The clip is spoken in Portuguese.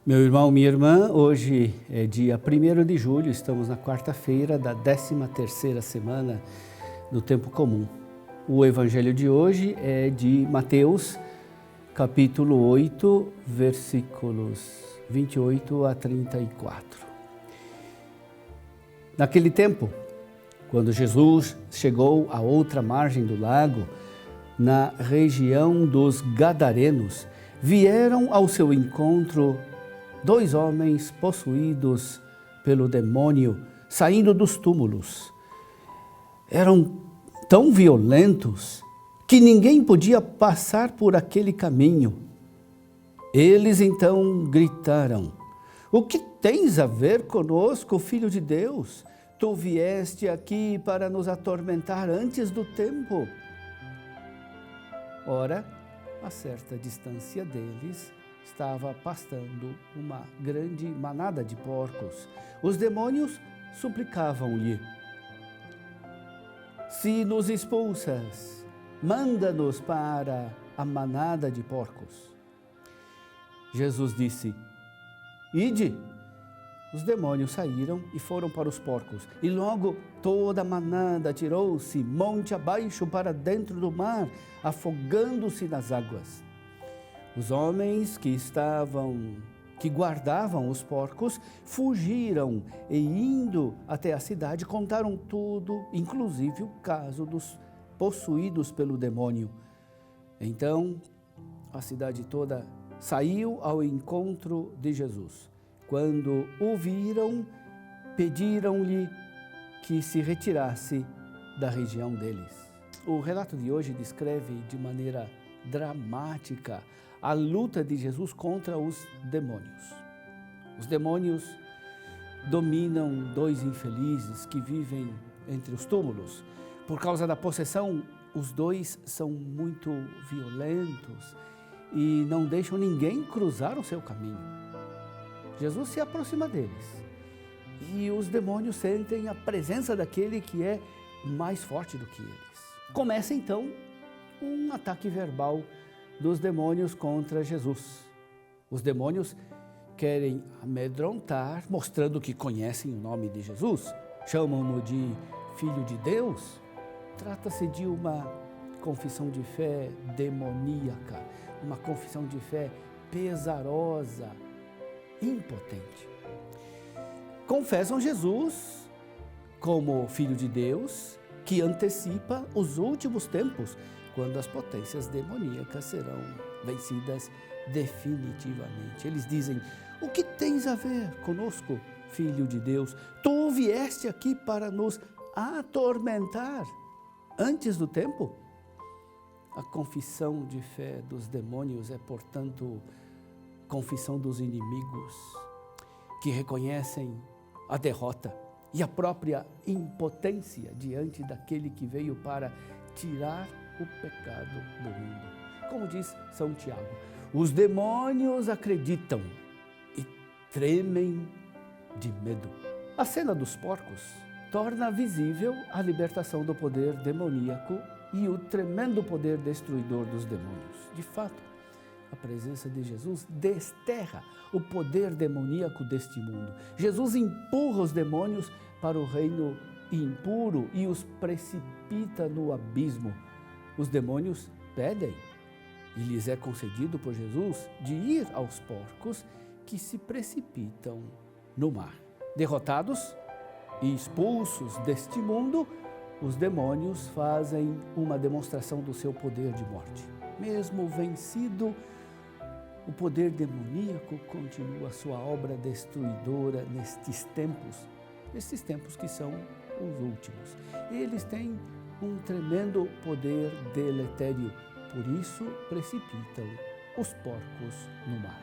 Meu irmão, minha irmã, hoje é dia 1º de julho, estamos na quarta-feira da 13ª semana do Tempo Comum. O evangelho de hoje é de Mateus, capítulo 8, versículos 28 a 34. Naquele tempo, quando Jesus chegou à outra margem do lago, na região dos Gadarenos, vieram ao seu encontro 2 homens possuídos pelo demônio, saindo dos túmulos. Eram tão violentos que ninguém podia passar por aquele caminho. Eles então gritaram: "O que tens a ver conosco, Filho de Deus? Tu vieste aqui para nos atormentar antes do tempo." Ora, a certa distância deles, estava pastando uma grande manada de porcos. Os demônios suplicavam-lhe: "Se nos expulsas, manda-nos para a manada de porcos." Jesus disse: "Ide." Os demônios saíram e foram para os porcos, e logo toda a manada atirou-se monte abaixo para dentro do mar, afogando-se nas águas. Os homens que guardavam os porcos fugiram e, indo até a cidade, contaram tudo, inclusive o caso dos possuídos pelo demônio. Então, a cidade toda saiu ao encontro de Jesus. Quando o viram, pediram-lhe que se retirasse da região deles. O relato de hoje descreve de maneira dramática a luta de Jesus contra os demônios. Os demônios dominam 2 infelizes que vivem entre os túmulos. Por causa da possessão, os 2 são muito violentos e não deixam ninguém cruzar o seu caminho. Jesus se aproxima deles e os demônios sentem a presença daquele que é mais forte do que eles. Começa então um ataque verbal dos demônios contra Jesus. Os demônios querem amedrontar, mostrando que conhecem o nome de Jesus. Chamam-no de Filho de Deus. Trata-se de uma confissão de fé demoníaca, uma confissão de fé pesarosa, impotente. Confessam Jesus como Filho de Deus, que antecipa os últimos tempos, quando as potências demoníacas serão vencidas definitivamente. Eles dizem: "O que tens a ver conosco, Filho de Deus? Tu vieste aqui para nos atormentar antes do tempo?" A confissão de fé dos demônios é, portanto, confissão dos inimigos, que reconhecem a derrota e a própria impotência diante daquele que veio para tirar o pecado do mundo. Como diz São Tiago, os demônios acreditam e tremem de medo. A cena dos porcos torna visível a libertação do poder demoníaco e o tremendo poder destruidor dos demônios. De fato, a presença de Jesus desterra o poder demoníaco deste mundo. Jesus empurra os demônios para o reino impuro e os precipita no abismo. Os demônios pedem, e lhes é concedido por Jesus, de ir aos porcos que se precipitam no mar. Derrotados e expulsos deste mundo, os demônios fazem uma demonstração do seu poder de morte. Mesmo vencido, o poder demoníaco continua sua obra destruidora nestes tempos que são os últimos. Eles têm um tremendo poder deletério, por isso precipitam os porcos no mar.